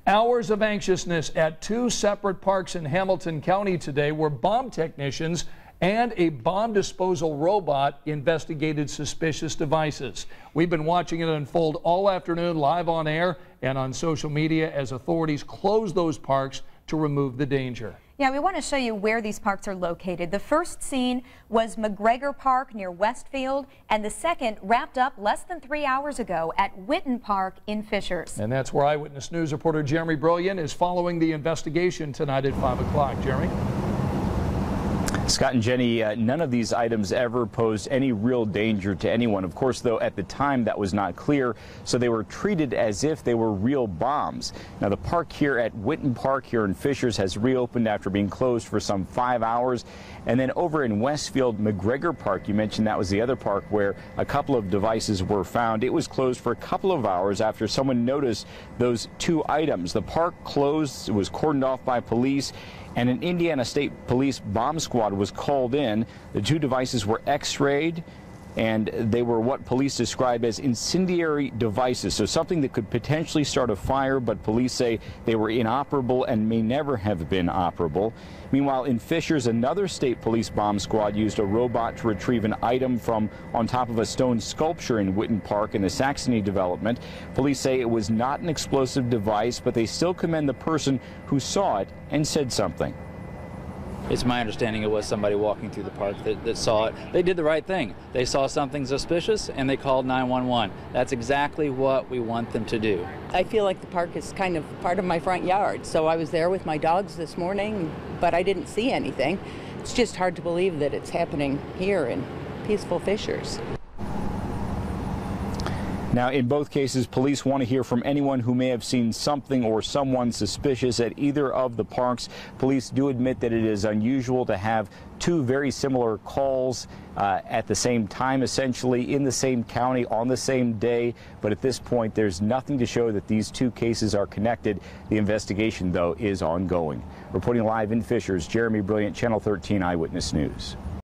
Hours of anxiousness at two separate parks in Hamilton County today where bomb technicians and a bomb disposal robot investigated suspicious devices. We've been watching it unfold all afternoon live on air and on social media as authorities close those parks to remove the danger. Yeah, we want to show you where these parks are located. The first scene was McGregor Park near Westfield, and the second wrapped up less than 3 hours ago at Witten Park in Fishers. And that's where Eyewitness News reporter Jeremy Brilliant is following the investigation tonight at 5 o'clock. Jeremy? Scott and Jenny, none of these items ever posed any real danger to anyone. Of course, though, at the time that was not clear, so they were treated as if they were real bombs. Now, the park here at Witten Park here in Fishers has reopened after being closed for some 5 hours. And then over in Westfield, McGregor Park, you mentioned that was the other park where a couple of devices were found. It was closed for a couple of hours after someone noticed those two items. The park closed, it was cordoned off by police, and an Indiana State Police bomb squad was called in. The two devices were x-rayed, and they were what police describe as incendiary devices, so something that could potentially start a fire, but police say they were inoperable and may never have been operable. Meanwhile, in Fishers, another state police bomb squad used a robot to retrieve an item from on top of a stone sculpture in Witten Park in the Saxony development. Police say it was not an explosive device, but they still commend the person who saw it and said something. It's my understanding it was somebody walking through the park that saw it. They did the right thing. They saw something suspicious and they called 911. That's exactly what we want them to do. I feel like the park is kind of part of my front yard, so I was there with my dogs this morning, but I didn't see anything. It's just hard to believe that it's happening here in peaceful Fishers. Now, in both cases, police want to hear from anyone who may have seen something or someone suspicious at either of the parks. Police do admit that it is unusual to have two very similar calls at the same time, essentially in the same county on the same day. But at this point, there's nothing to show that these two cases are connected. The investigation, though, is ongoing. Reporting live in Fishers, Jeremy Brilliant, Channel 13 Eyewitness News.